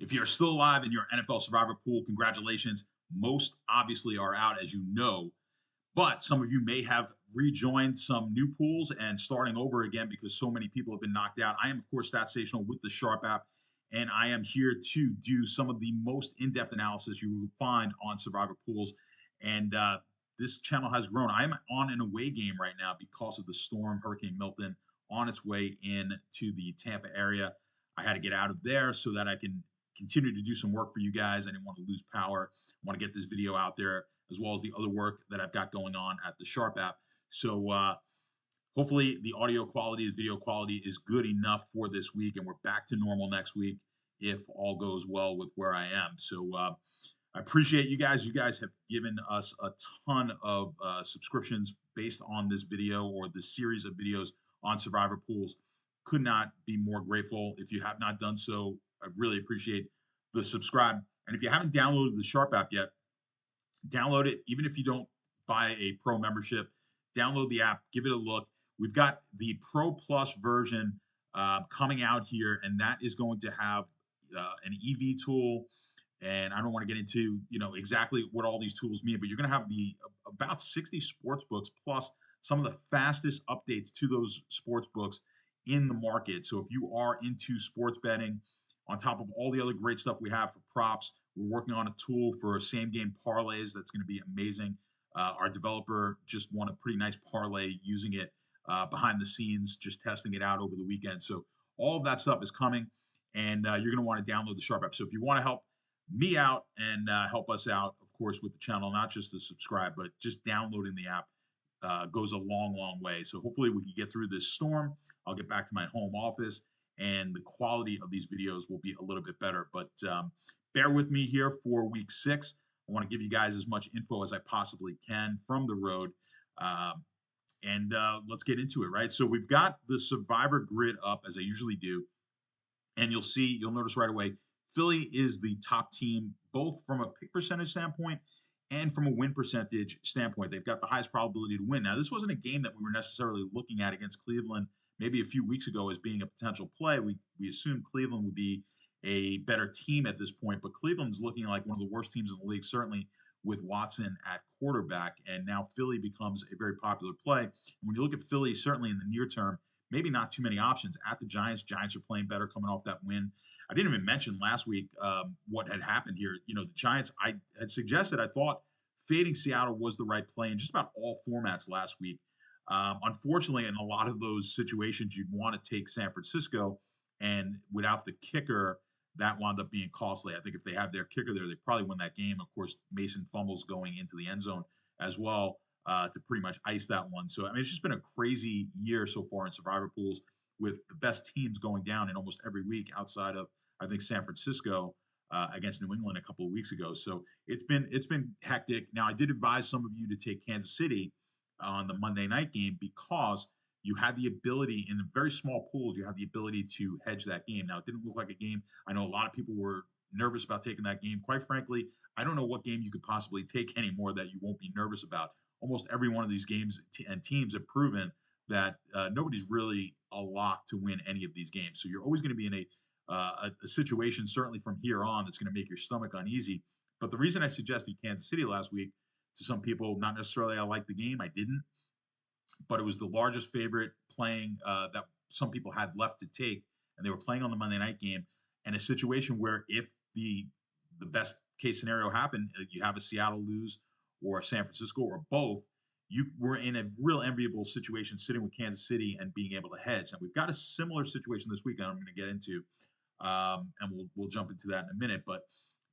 If you're still alive in your NFL Survivor pool, congratulations. Most obviously are out, as you know, but some of you may have rejoined some new pools and starting over again because so many people have been knocked out. I am, of course, StatSational with the Sharp app, and I am here to do some of the most in-depth analysis you will find on Survivor pools. And this channel has grown. I'm on an away game right now because of the storm, Hurricane Milton, on its way in to the Tampa area. I had to get out of there so that I can continue to do some work for you guys. I didn't want to lose power. I want to get this video out there as well as the other work that I've got going on at the Sharp app. So hopefully the audio quality, the video quality is good enough for this week, and we're back to normal next week if all goes well with where I am. So I appreciate you guys. You guys have given us a ton of subscriptions based on this video or this series of videos on Survivor pools. Could not be more grateful. If you have not done so, I really appreciate the subscribe. And if you haven't downloaded the Sharp app yet, download it. Even if you don't buy a pro membership, download the app, give it a look. We've got the Pro Plus version coming out here, and that is going to have an EV tool. And I don't want to get into exactly what all these tools mean, but you're going to have the about 60 sports books plus some of the fastest updates to those sports books in the market. So if you are into sports betting, on top of all the other great stuff we have for props, we're working on a tool for same game parlays that's going to be amazing. Our developer just won a pretty nice parlay using it behind the scenes, just testing it out over the weekend. So all of that stuff is coming, and you're going to want to download the Sharp app. So if you want to help me out and help us out, of course, with the channel, not just to subscribe, but just downloading the app goes a long, long way. So hopefully we can get through this storm. I'll get back to my home office, and the quality of these videos will be a little bit better. But bear with me here for week 6. I want to give you guys as much info as I possibly can from the road. And let's get into it, right? So we've got the Survivor grid up as I usually do. And you'll notice right away, Philly is the top team, both from a pick percentage standpoint and from a win percentage standpoint. They've got the highest probability to win. Now, this wasn't a game that we were necessarily looking at against Cleveland maybe a few weeks ago as being a potential play. We assumed Cleveland would be a better team at this point, but Cleveland's looking like one of the worst teams in the league, certainly with Watson at quarterback. And now Philly becomes a very popular play. And when you look at Philly, certainly in the near term, maybe not too many options at the Giants. Giants are playing better coming off that win. I didn't even mention last week what had happened here. The Giants, I had suggested, I thought fading Seattle was the right play in just about all formats last week. Unfortunately, in a lot of those situations, you'd want to take San Francisco, and without the kicker, that wound up being costly. I think if they have their kicker there, they probably win that game. Of course, Mason fumbles going into the end zone as well to pretty much ice that one. So, I mean, it's just been a crazy year so far in Survivor pools with the best teams going down in almost every week outside of, I think, San Francisco against New England a couple of weeks ago. So it's been hectic. Now, I did advise some of you to take Kansas City on the Monday night game because you have the ability in the very small pools, you have the ability to hedge that game. Now, it didn't look like a game. I know a lot of people were nervous about taking that game. Quite frankly, I don't know what game you could possibly take anymore that you won't be nervous about. Almost every one of these games and teams have proven that nobody's really a lock to win any of these games. So you're always going to be in a situation, certainly from here on, that's going to make your stomach uneasy. But the reason I suggested Kansas City last week to some people, not necessarily I liked the game, I didn't, but it was the largest favorite playing that some people had left to take, and they were playing on the Monday night game. And a situation where if the best case scenario happened, you have a Seattle lose or a San Francisco or both, you were in a real enviable situation sitting with Kansas City and being able to hedge. And we've got a similar situation this weekend I'm going to get into, and we'll jump into that in a minute. But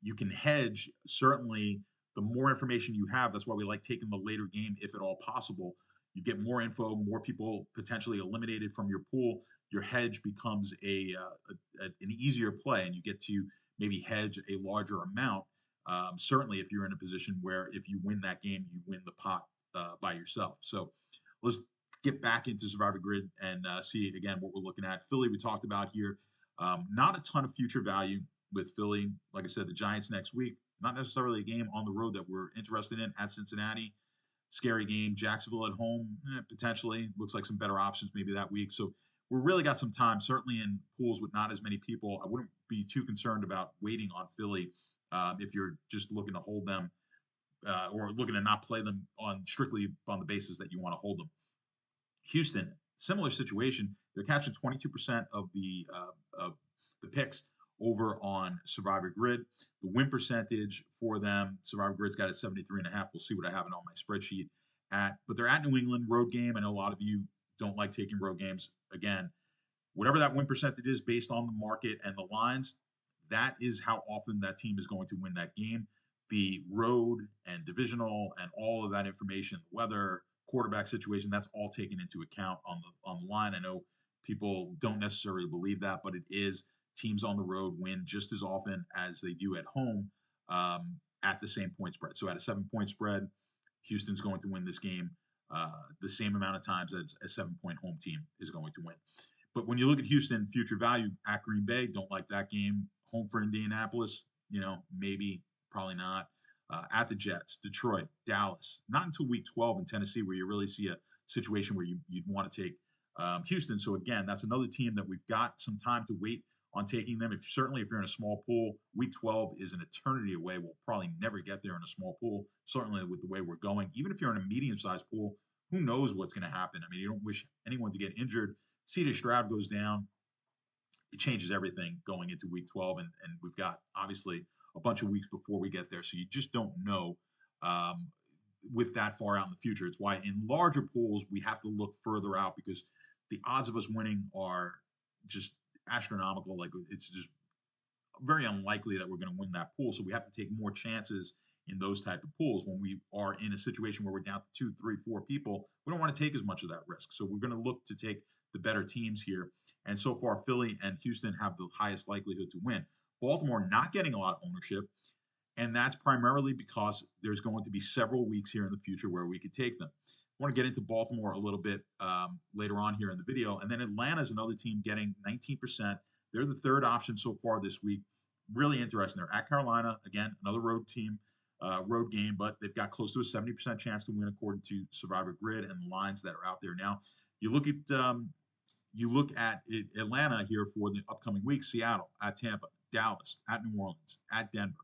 you can hedge, certainly. The more information you have, that's why we like taking the later game if at all possible. You get more info, more people potentially eliminated from your pool. Your hedge becomes an easier play, and you get to maybe hedge a larger amount. Certainly, if you're in a position where if you win that game, you win the pot by yourself. So let's get back into Survivor Grid and see again what we're looking at. Philly, we talked about here. Not a ton of future value with Philly. Like I said, the Giants next week. Not necessarily a game on the road that we're interested in at Cincinnati. Scary game. Jacksonville at home, potentially. Looks like some better options maybe that week. So we're really got some time, certainly in pools with not as many people. I wouldn't be too concerned about waiting on Philly if you're just looking to hold them or looking to not play them on strictly on the basis that you want to hold them. Houston, similar situation. They're catching 22% of the picks over on Survivor Grid. The win percentage for them, Survivor Grid's got it 73.5. We'll see what I have it on my spreadsheet at. But they're at New England, road game. I know a lot of you don't like taking road games. Again, whatever that win percentage is based on the market and the lines, that is how often that team is going to win that game. The road and divisional and all of that information, the weather, quarterback situation, that's all taken into account on the line. I know people don't necessarily believe that, but it is. Teams on the road win just as often as they do at home at the same point spread. So at a 7-point spread, Houston's going to win this game the same amount of times as a 7-point home team is going to win. But when you look at Houston future value at Green Bay, don't like that game. Home for Indianapolis, maybe, probably not. At the Jets, Detroit, Dallas. Not until week 12 in Tennessee where you really see a situation where you'd want to take Houston. So again, that's another team that we've got some time to wait on taking them. Certainly if you're in a small pool, week 12 is an eternity away. We'll probably never get there in a small pool, certainly with the way we're going. Even if you're in a medium-sized pool, who knows what's going to happen? I mean, you don't wish anyone to get injured. CJ Stroud goes down. It changes everything going into week 12. And we've got, obviously, a bunch of weeks before we get there. So you just don't know with that far out in the future. It's why in larger pools, we have to look further out because the odds of us winning are just astronomical. Like, it's just very unlikely that we're going to win that pool. So we have to take more chances in those type of pools. When we are in a situation where we're down to 2, 3, 4 people, we don't want to take as much of that risk. So we're going to look to take the better teams here. And so far, Philly and Houston have the highest likelihood to win. Baltimore not getting a lot of ownership, and that's primarily because there's going to be several weeks here in the future where we could take them. I want to get into Baltimore a little bit later on here in the video. And then Atlanta is another team getting 19%. They're the third option so far this week. Really interesting. They're at Carolina. Again, another road team, road game, but they've got close to a 70% chance to win according to Survivor Grid and the lines that are out there now. You look at Atlanta here for the upcoming week: Seattle, at Tampa, Dallas, at New Orleans, at Denver,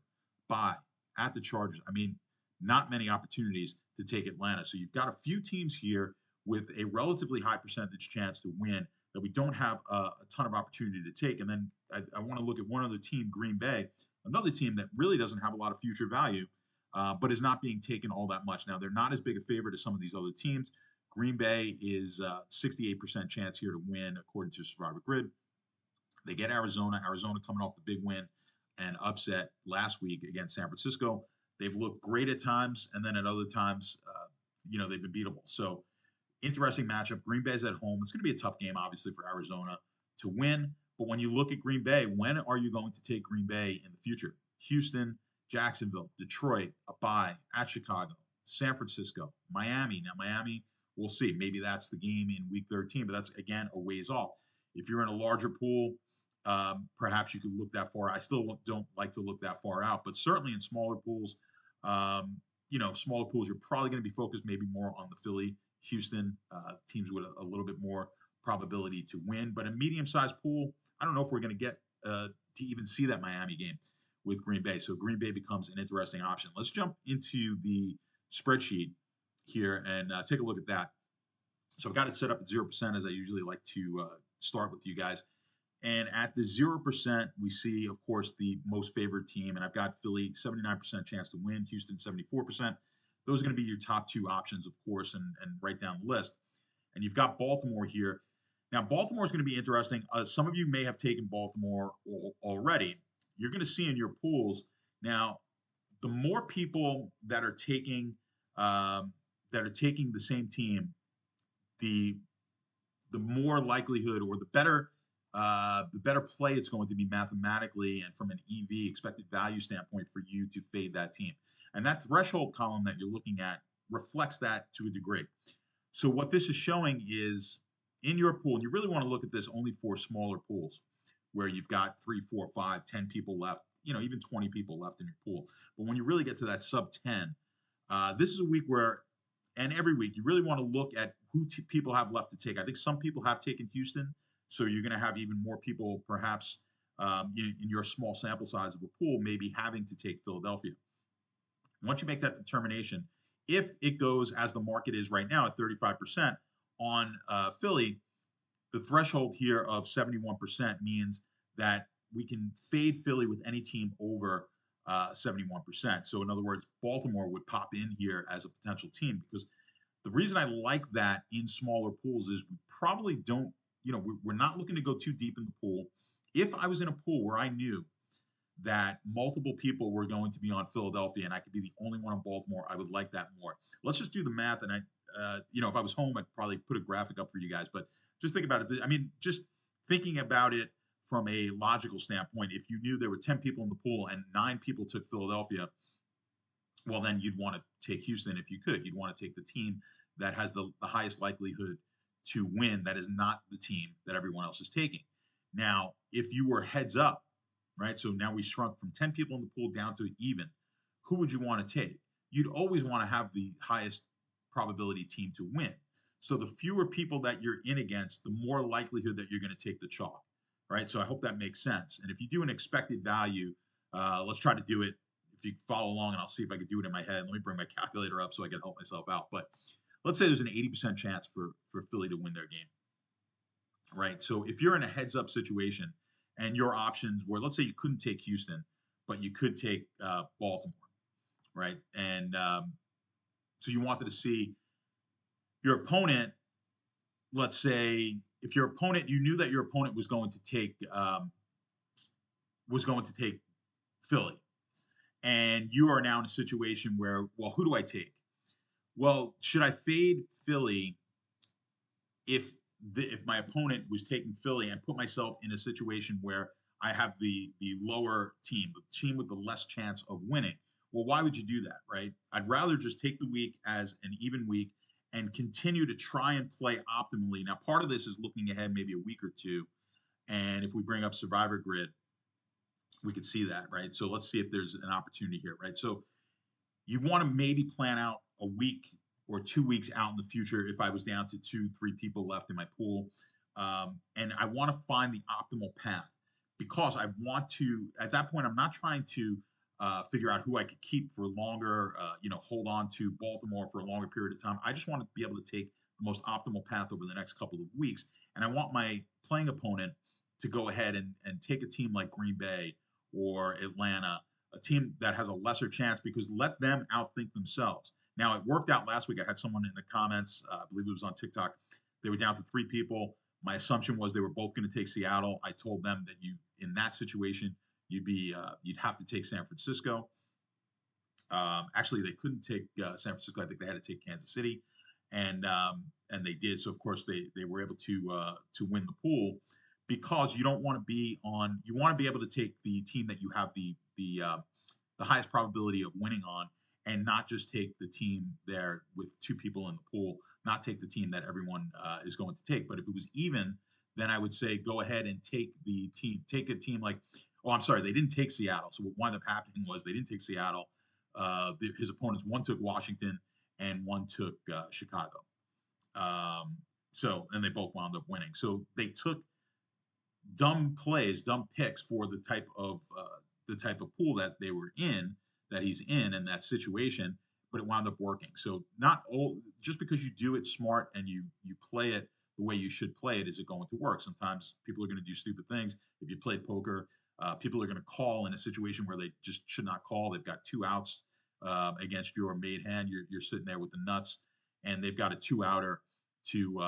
bye, at the Chargers. I mean, not many opportunities to take Atlanta. So you've got a few teams here with a relatively high percentage chance to win that we don't have a ton of opportunity to take. And then I want to look at one other team, Green Bay, another team that really doesn't have a lot of future value, but is not being taken all that much. Now, they're not as big a favorite as some of these other teams. Green Bay is 68% chance here to win according to Survivor Grid. They get Arizona. Arizona coming off the big win and upset last week against San Francisco. They've looked great at times, and then at other times, they've been beatable. So interesting matchup. Green Bay's at home. It's going to be a tough game, obviously, for Arizona to win. But when you look at Green Bay, when are you going to take Green Bay in the future? Houston, Jacksonville, Detroit, a bye, at Chicago, San Francisco, Miami. Now, Miami, we'll see. Maybe that's the game in week 13, but that's, again, a ways off. If you're in a larger pool, perhaps you could look that far. I still don't like to look that far out, but certainly in smaller pools, you're probably going to be focused maybe more on the Philly, Houston teams with a little bit more probability to win. But a medium-sized pool, I don't know if we're going to get to even see that Miami game with Green Bay. So Green Bay becomes an interesting option. Let's jump into the spreadsheet here and take a look at that. So I've got it set up at 0%, as I usually like to start with you guys. And at the 0%, we see, of course, the most favored team. And I've got Philly, 79% chance to win, Houston, 74%. Those are going to be your top two options, of course, and right down the list. And you've got Baltimore here. Now, Baltimore is going to be interesting. Some of you may have taken Baltimore already. You're going to see in your pools now, the more people that are taking the same team, the more likelihood or the better play it's going to be mathematically and from an EV, expected value standpoint, for you to fade that team. And that threshold column that you're looking at reflects that to a degree. So what this is showing is in your pool, and you really want to look at this only for smaller pools where you've got 3, 4, 5, 10 people left, even 20 people left in your pool. But when you really get to that sub 10, this is a week where, and every week, you really want to look at who people have left to take. I think some people have taken Houston, so you're going to have even more people perhaps in your small sample size of a pool, maybe having to take Philadelphia. Once you make that determination, if it goes as the market is right now at 35% on Philly, the threshold here of 71% means that we can fade Philly with any team over 71%. So, in other words, Baltimore would pop in here as a potential team because the reason I like that in smaller pools is we probably don't, we're not looking to go too deep in the pool. If I was in a pool where I knew that multiple people were going to be on Philadelphia and I could be the only one on Baltimore, I would like that more. Let's just do the math. And if I was home, I'd probably put a graphic up for you guys, but just think about it. I mean, just thinking about it from a logical standpoint, if you knew there were 10 people in the pool and 9 people took Philadelphia, well, then you'd want to take Houston if you could. You'd want to take the team that has the highest likelihood to win, that is not the team that everyone else is taking. Now, if you were heads up, right? So now we shrunk from 10 people in the pool down to even. Who would you want to take? You'd always want to have the highest probability team to win. So the fewer people that you're in against, the more likelihood that you're going to take the chalk, right? So I hope that makes sense. And if you do an expected value, let's try to do it. If you follow along, and I'll see if I can do it in my head. Let me bring my calculator up so I can help myself out. But let's say there's an 80% chance for Philly to win their game, right? So if you're in a heads up situation and your options were, let's say you couldn't take Houston, but you could take Baltimore, right? And so you wanted to see your opponent. Let's say if your opponent, you knew that your opponent was going to take Philly, and you are now in a situation where, well, who do I take? Well, should I fade Philly if if my opponent was taking Philly and put myself in a situation where I have the lower team, the team with the less chance of winning? Well, why would you do that, right? I'd rather just take the week as an even week and continue to try and play optimally. Now, part of this is looking ahead maybe a week or two. And if we bring up Survivor Grid, we could see that, right? So let's see if there's an opportunity here, right? So you want to maybe plan out a week or 2 weeks out in the future if I was down to 2, 3 people left in my pool. And I want to find the optimal path because I want to, at that point, I'm not trying to figure out who I could keep for longer, hold on to Baltimore for a longer period of time. I just want to be able to take the most optimal path over the next couple of weeks. And I want my playing opponent to go ahead and take a team like Green Bay or Atlanta, a team that has a lesser chance, because let them outthink themselves. Now, it worked out last week. I had someone in the comments, I believe it was on TikTok. They were down to 3 people. My assumption was they were both going to take Seattle. I told them that in that situation, you'd have to take San Francisco. Actually, they couldn't take San Francisco. I think they had to take Kansas City, and they did. So of course they were able to win the pool, because you don't want to be on. You want to be able to take the team that you have the highest probability of winning on, and not just take the team there with 2 people in the pool, not take the team that everyone is going to take. But if it was even, then I would say go ahead and take a team like, oh, I'm sorry, they didn't take Seattle. So what wound up happening was they didn't take Seattle. His opponents, one took Washington and one took Chicago. And they both wound up winning. So they took dumb plays, dumb picks for the type of pool that they were in, that he's in that situation, but it wound up working. So not all, just because you do it smart and you play it the way you should play it, is it going to work? Sometimes people are going to do stupid things. If you played poker, people are going to call in a situation where they just should not call. They've got 2 outs against your made hand. You're sitting there with the nuts, and they've got a 2-outer to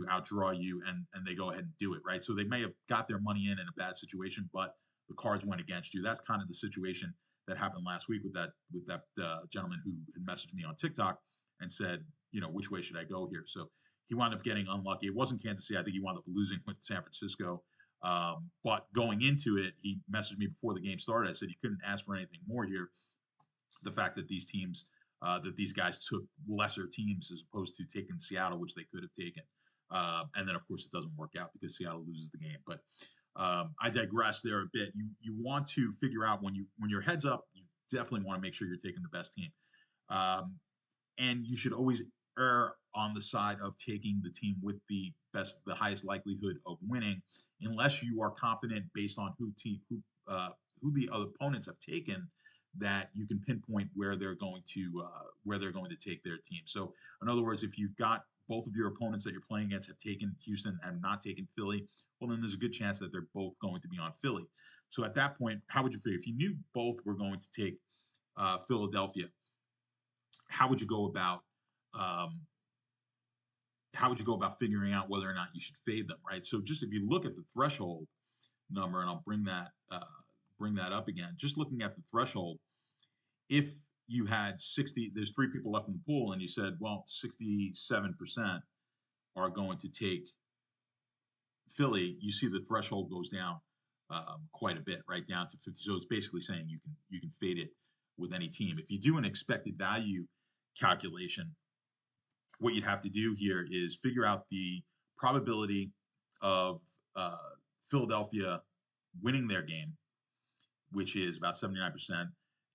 outdraw you, and they go ahead and do it, right? So they may have got their money in a bad situation, but the cards went against you. That's kind of the situation that happened last week with that gentleman who had messaged me on TikTok and said, which way should I go here? So he wound up getting unlucky. It wasn't Kansas City. I think he wound up losing with San Francisco. But going into it, he messaged me before the game started. I said, you couldn't ask for anything more here. The fact that these teams, that these guys took lesser teams as opposed to taking Seattle, which they could have taken. And then, of course, it doesn't work out because Seattle loses the game. But I digress there a bit. You want to figure out when you're heads up, you definitely want to make sure you're taking the best team. And you should always err on the side of taking the team with the highest likelihood of winning, unless you are confident based on who the other opponents have taken, that you can pinpoint where they're going to take their team. So, in other words, if you've got both of your opponents that you're playing against have taken Houston and not taken Philly, well, then there's a good chance that they're both going to be on Philly. So at that point, how would you figure if you knew both were going to take Philadelphia? How would you go about um, how would you go about figuring out whether or not you should fade them, right? So just if you look at the threshold number, and I'll bring that up again. Just looking at the threshold, if you had 60, there's three people left in the pool, and you said, well, 67% are going to take Philly. You see the threshold goes down quite a bit, right down to 50. So it's basically saying you can fade it with any team. If you do an expected value calculation, what you'd have to do here is figure out the probability of uh, Philadelphia winning their game, which is about 79%.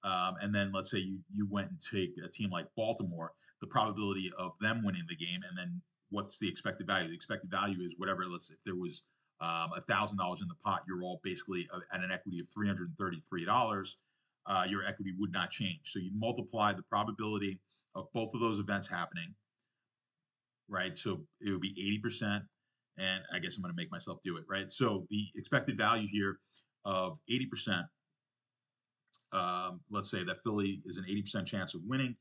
And then let's say you went and take a team like Baltimore, the probability of them winning the game, and then what's the expected value? The expected value is whatever. Let's say if there was $1,000 in the pot, you're all basically at an equity of $333. Your equity would not change. So you multiply the probability of both of those events happening, right? So it would be 80%. And I guess I'm going to make myself do it, right? So the expected value here of 80%, let's say that Philly is an 80% chance of winning,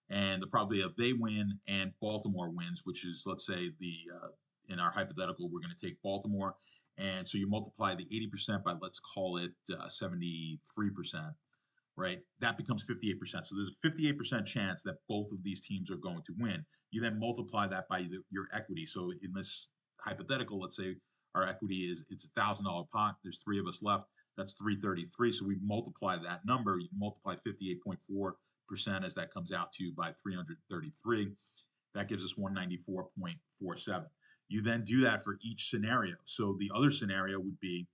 and the probability of they win and Baltimore wins, which is, let's say, in our hypothetical, we're going to take Baltimore. And so you multiply the 80% by, let's call it 73%, right? That becomes 58%. So there's a 58% chance that both of these teams are going to win. You then multiply that by your equity. So in this hypothetical, let's say our equity it's $1,000 pot. There's three of us left. That's 333. So we multiply that number. You multiply 58.4% as that comes out to by 333. That gives us 194.47. You then do that for each scenario. So the other scenario would be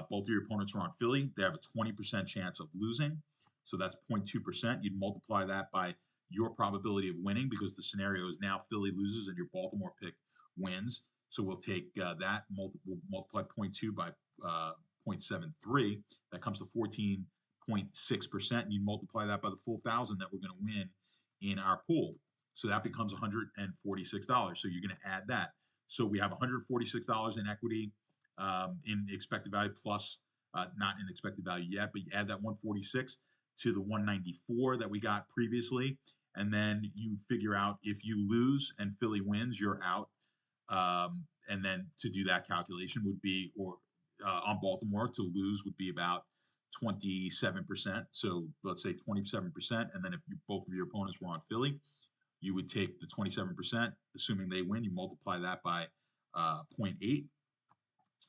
both of your opponents are on Philly. They have a 20% chance of losing. So that's 0.2%. You'd multiply that by your probability of winning, because the scenario is now Philly loses and your Baltimore pick wins. So we'll take we'll multiply 0.2 by 0.73. That comes to 14.6%. And you multiply that by the full 1,000 that we're going to win in our pool. So that becomes $146. So you're going to add that. So we have $146 in equity in expected value plus not in expected value yet, but you add that 146 to the 194 that we got previously, and then you figure out if you lose and Philly wins, you're out. And then to do that calculation would be, or on Baltimore to lose would be about 27%. So let's say 27%, and then if both of your opponents were on Philly, you would take the 27%, assuming they win. You multiply that by 0.8,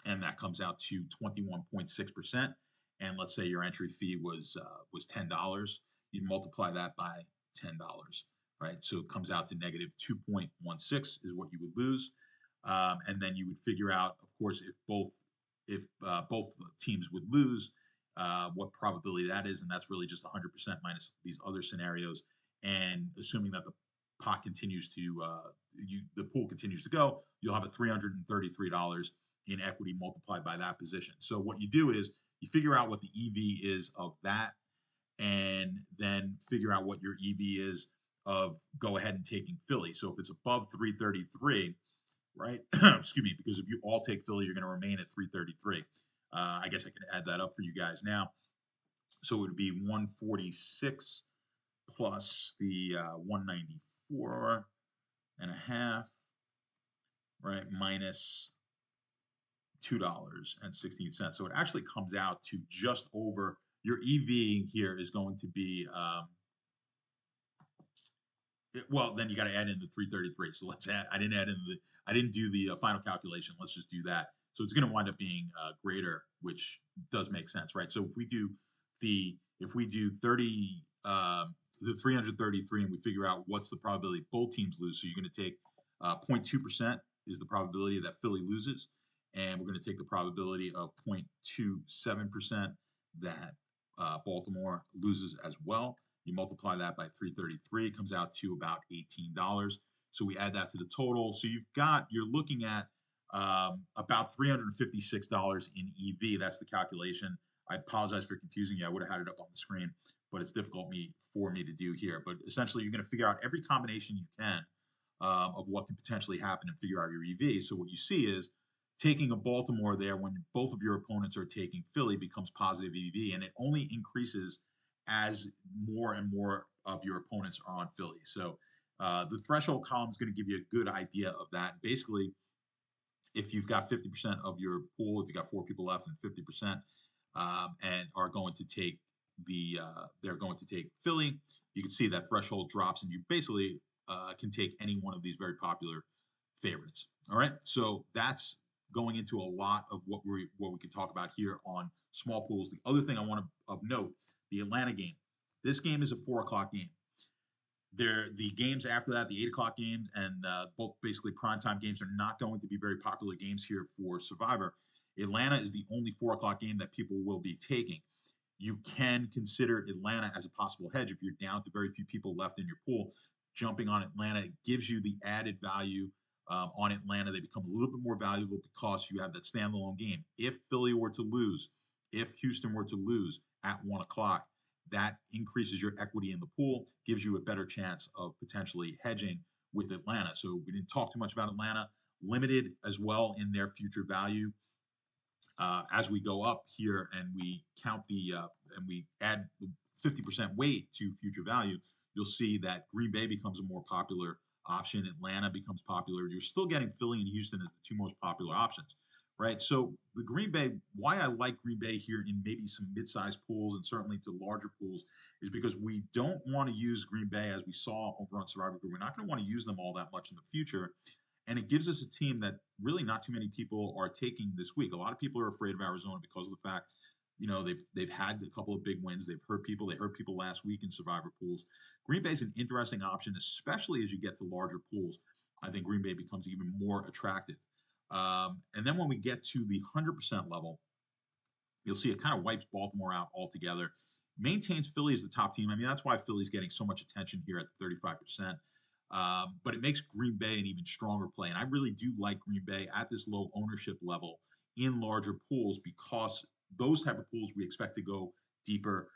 and that comes out to 21.6%. And let's say your entry fee was $10. You multiply that by $10, right? So it comes out to negative 2.16 is what you would lose. And then you would figure out, of course, if both teams would lose, what probability that is, and that's really just 100% minus these other scenarios. And assuming that the pot continues to the pool continues to go, you'll have a $333 in equity multiplied by that position. So what you do is you figure out what the EV is of that, and then figure out what your EV is of go ahead and taking Philly. So if it's above 333, right? Excuse me, because if you all take Philly, you're going to remain at 333. I guess I can add that up for you guys now. So it would be 146 plus the 194 and a half, right? Minus $2.16. So it actually comes out to just over your EV here is going to be well, then you got to add in the 333. So let's add. I didn't do the final calculation. Let's just do that. So it's going to wind up being greater, which does make sense, right? So if we do 30 the 333 and we figure out what's the probability both teams lose. So you're going to take 0.2% is the probability that Philly loses, and we're going to take the probability of 0.27% that Baltimore loses as well. You multiply that by 333, it comes out to about $18. So we add that to the total. So you're looking at about $356 in EV. That's the calculation. I apologize for confusing you. I would have had it up on the screen, but it's difficult for me to do here. But essentially, you're going to figure out every combination you can of what can potentially happen and figure out your EV. So what you see is taking a Baltimore there when both of your opponents are taking Philly becomes positive EV, and it only increases as more and more of your opponents are on Philly. So the threshold column is going to give you a good idea of that. Basically, if you've got 50% of your pool, if you've got four people left and 50%, and are going to take they're going to take Philly, you can see that threshold drops, and you basically can take any one of these very popular favorites. All right, so that's going into a lot of what we could talk about here on small pools. The other thing I want to of note, the Atlanta game. This game is a 4 o'clock game. The games after that, the 8 o'clock games, and both basically primetime games, are not going to be very popular games here for Survivor. Atlanta is the only 4 o'clock game that people will be taking. You can consider Atlanta as a possible hedge if you're down to very few people left in your pool. Jumping on Atlanta gives you the added value on Atlanta. They become a little bit more valuable because you have that standalone game. If Philly were to lose, if Houston were to lose at 1 o'clock, that increases your equity in the pool, gives you a better chance of potentially hedging with Atlanta. So we didn't talk too much about Atlanta. Limited as well in their future value. As we go up here and we count and we add the 50% weight to future value, you'll see that Green Bay becomes a more popular option. Atlanta becomes popular. You're still getting Philly and Houston as the two most popular options, right? So the Green Bay, why I like Green Bay here in maybe some mid-sized pools and certainly to larger pools, is because we don't want to use Green Bay as we saw over on Survivor Group. We're not going to want to use them all that much in the future. And it gives us a team that really not too many people are taking this week. A lot of people are afraid of Arizona because of the fact, they've had a couple of big wins. They've hurt people. They hurt people last week in Survivor pools. Green Bay is an interesting option, especially as you get to larger pools. I think Green Bay becomes even more attractive. And then when we get to the 100% level, you'll see it kind of wipes Baltimore out altogether. Maintains Philly as the top team. I mean, that's why Philly's getting so much attention here at the 35%. But it makes Green Bay an even stronger play. And I really do like Green Bay at this low ownership level in larger pools because those type of pools we expect to go deeper.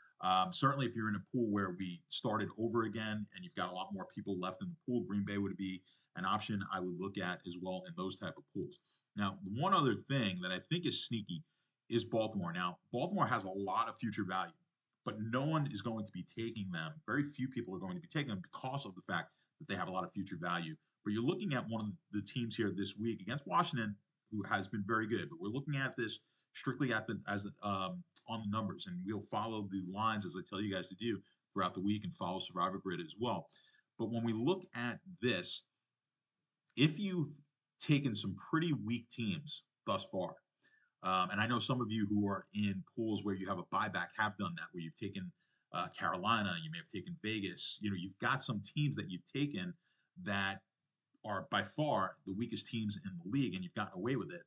Certainly, if you're in a pool where we started over again and you've got a lot more people left in the pool, Green Bay would be an option I would look at as well in those type of pools. Now, one other thing that I think is sneaky is Baltimore. Now, Baltimore has a lot of future value, but no one is going to be taking them. Very few people are going to be taking them because of the fact that they have a lot of future value. But you're looking at one of the teams here this week against Washington, who has been very good. But we're looking at this strictly on the numbers, and we'll follow the lines as I tell you guys to do throughout the week, and follow Survivor Grid as well. But when we look at this, if you've taken some pretty weak teams thus far, and I know some of you who are in pools where you have a buyback have done that, where you've taken Carolina, you may have taken Vegas. You've got some teams that you've taken that are by far the weakest teams in the league, and you've gotten away with it.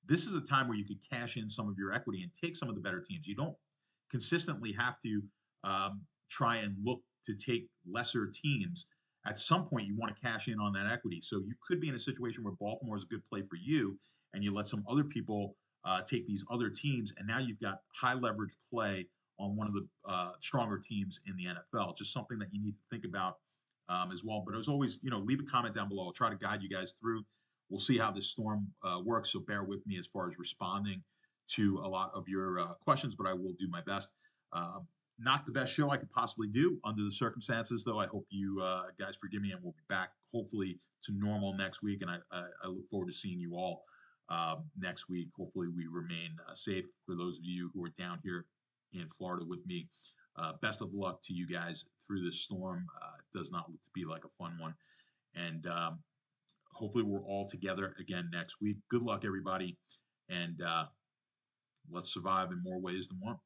This is a time where you could cash in some of your equity and take some of the better teams. You don't consistently have to try and look to take lesser teams. At some point, you want to cash in on that equity. So you could be in a situation where Baltimore is a good play for you, and you let some other people take these other teams, and now you've got high leverage play on one of the stronger teams in the NFL. Just something that you need to think about as well. But as always, leave a comment down below. I'll try to guide you guys through. We'll see how this storm works, so bear with me as far as responding to a lot of your questions, but I will do my best. Not the best show I could possibly do under the circumstances, though. I hope you guys forgive me, and we'll be back hopefully to normal next week. And I look forward to seeing you all next week. Hopefully, we remain safe for those of you who are down here in Florida with me. Best of luck to you guys through this storm. It does not look to be like a fun one. And hopefully, we're all together again next week. Good luck, everybody. And let's survive in more ways than one.